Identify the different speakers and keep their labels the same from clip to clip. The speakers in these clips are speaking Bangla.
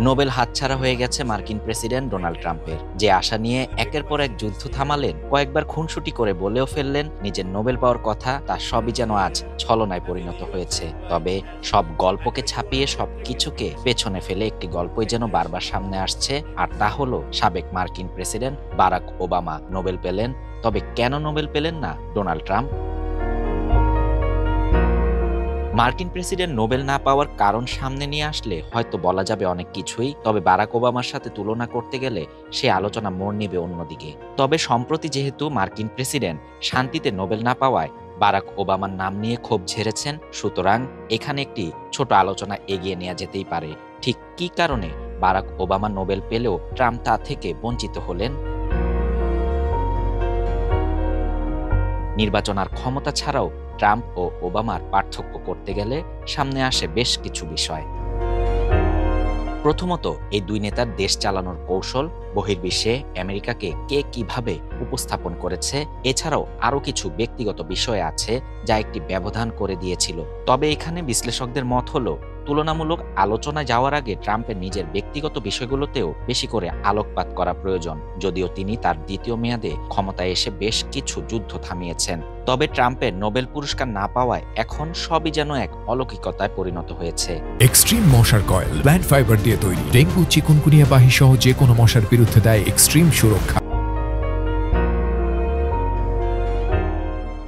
Speaker 1: নোবেল হাতছাড়া হয়ে গেছে মার্কিন প্রেসিডেন্ট ডোনাল্ড ট্রাম্পের, যে আশা নিয়ে একের পর এক যুদ্ধ থামালেন, কয়েকবার খুনসুটি করে বলেও ফেললেন নিজের নোবেল পাওয়ার কথা, তা সবই যেন আজ ছলনায় পরিণত হয়েছে। তবে সব গল্পকে ছাপিয়ে সব কিছুকে পেছনে ফেলে একটি গল্পই যেন বারবার সামনে আসছে, আর তা হলো সাবেক মার্কিন প্রেসিডেন্ট বারাক ওবামা নোবেল পেলেন। তবে কেন নোবেল পেলেন না ডোনাল্ড ট্রাম্প? মার্কিন প্রেসিডেন্ট নোবেল না পাওয়ার কারণ সামনে নিয়ে আসলে হয়তো বলা যাবে অনেক কিছুই, তবে বারাক ওবামার সাথে তুলনা করতে গেলে সে আলোচনা মোড় নেবে অন্যদিকে। তবে সম্প্রতি যেহেতু মার্কিন প্রেসিডেন্ট শান্তিতে নোবেল না পাওয়ায় বারাক ওবামার নাম নিয়ে ক্ষোভ ঝেড়েছেন, সুতরাং এখানে একটি ছোট আলোচনা এগিয়ে নেওয়া যেতেই পারে। ঠিক কী কারণে বারাক ওবামা নোবেল পেলেও ট্রাম্প তা থেকে বঞ্চিত হলেন? নির্বাচন আর ক্ষমতা ছাড়াও ট্রাম্প ও ওবামার পার্থক্য করতে গেলে সামনে আসে বেশ কিছু বিষয়। প্রথমত, এই দুই নেতার দেশ চালানোর কৌশল, বহির্বিশ্বে আমেরিকাকে কে কিভাবে উপস্থাপন করেছে, এছাড়াও আরও কিছু ব্যক্তিগত বিষয় আছে যা একটি ব্যবধান করে দিয়েছিল। তবে এখানে বিশ্লেষকদের মত হলো, তুলনামূলক আলোচনায় যাওয়ার আগে ট্রাম্পের নিজের ব্যক্তিগত বিষয়গুলোতেও বেশি করে আলোকপাত করা প্রয়োজন। যদিও তিনি তার দ্বিতীয় মেয়াদে ক্ষমতায় এসে বেশ কিছু যুদ্ধ থামিয়েছেন, তবে ট্রাম্পের নোবেল পুরস্কার না পাওয়ায় এখন সবই যেন এক অলৌকিকতায় পরিণত হয়েছে।
Speaker 2: এক্সট্রিম মশার কয়েল প্ল্যান্ট ফাইবার দিয়ে তৈরি, ডেঙ্গু, চিকুনগুনিয়া বাহি সহ যে কোনো মশার বিরুদ্ধে দেয় এক্সট্রিম সুরক্ষা।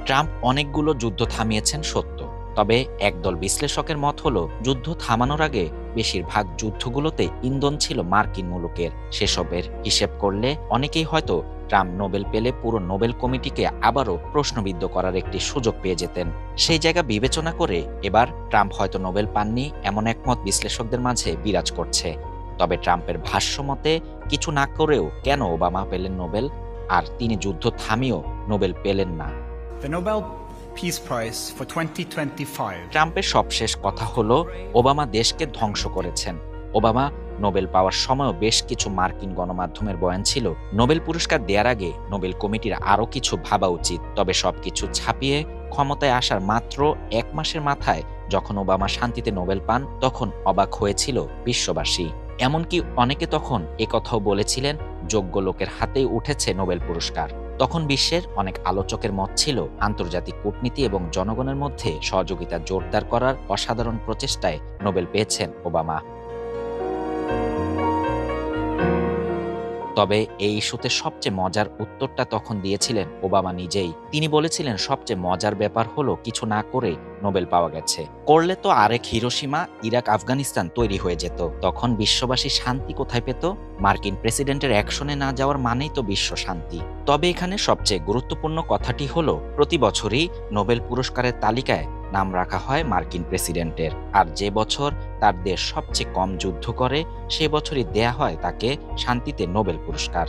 Speaker 1: ট্রাম্প অনেকগুলো যুদ্ধ থামিয়েছেন সত্য, তবে একদল বিশ্লেষকের মত হলো, যুদ্ধ থামানোর আগে বেশিরভাগ যুদ্ধগুলোতে ইন্ধন ছিল মার্কিন মুলুকের। সেসবের হিসেব করলে অনেকেই হয়তো ট্রাম্প নোবেল পেলে পুরো নোবেল কমিটিকে আবারও প্রশ্নবিদ্ধ করার একটি সুযোগ পেয়ে যেতেন। সেই জায়গা বিবেচনা করে এবার ট্রাম্প হয়তো নোবেল পাননি, এমন একমত বিশ্লেষকদের মাঝে বিরাজ করছে। তবে ট্রাম্পের ভাষ্য মতে কিছু না করেও কেন ওবামা পেলেন নোবেল, আর তিনি যুদ্ধ থামিয়েও নোবেল পেলেন না?
Speaker 3: The Nobel Peace Prize for 2025.
Speaker 1: ট্রাম্পের সবশেষ কথা হলো, ওবামা দেশকে ধ্বংস করেছেন। ওবামা নোবেল পাওয়ার সময়ও বেশ কিছু মার্কিন গণমাধ্যমের বয়ান ছিল, নোবেল পুরস্কার দেওয়ার আগে নোবেল কমিটির আরও কিছু ভাবা উচিত। তবে সবকিছু ছাপিয়ে ক্ষমতায় আসার মাত্র 1 মাসের মাথায় যখন ওবামা শান্তিতে নোবেল পান, তখন অবাক হয়েছিল বিশ্ববাসী। এমনকি অনেকে তখন একথাও বলেছিলেন, যোগ্য লোকের হাতেই উঠেছে নোবেল পুরস্কার। তখন বিশ্বের অনেক আলোচকের মত ছিল, আন্তর্জাতিক কূটনীতি এবং জনগণের মধ্যে সহযোগিতা জোরদার করার অসাধারণ প্রচেষ্টায় নোবেল পেয়েছেন ওবামা। তবে এই ইস্যুতে সবচেয়ে মজার উত্তরটা তখন দিয়েছিলেন ওবামা নিজেই। তিনি বলেছিলেন, সবচেয়ে মজার ব্যাপার হলো কিছু না করে নোবেল পাওয়া গেছে, করলে তো আরেক হিরোশিমা, ইরাক, আফগানিস্তান তৈরি হয়ে যেত। তখন বিশ্ববাসী শান্তি কোথায় পেত? মার্কিন প্রেসিডেন্টের অ্যাকশনে না যাওয়ার মানেই তো বিশ্ব শান্তি। তবে এখানে সবচেয়ে গুরুত্বপূর্ণ কথাটি হলো, প্রতি বছরই নোবেল পুরস্কারের তালিকায় নাম রাখা হয় মার্কিন প্রেসিডেন্টের, আর যে বছর তার দেশ সবচেয়ে কম যুদ্ধ করে সে বছরই দেয়া হয় তাকে শান্তিতে নোবেল পুরস্কার।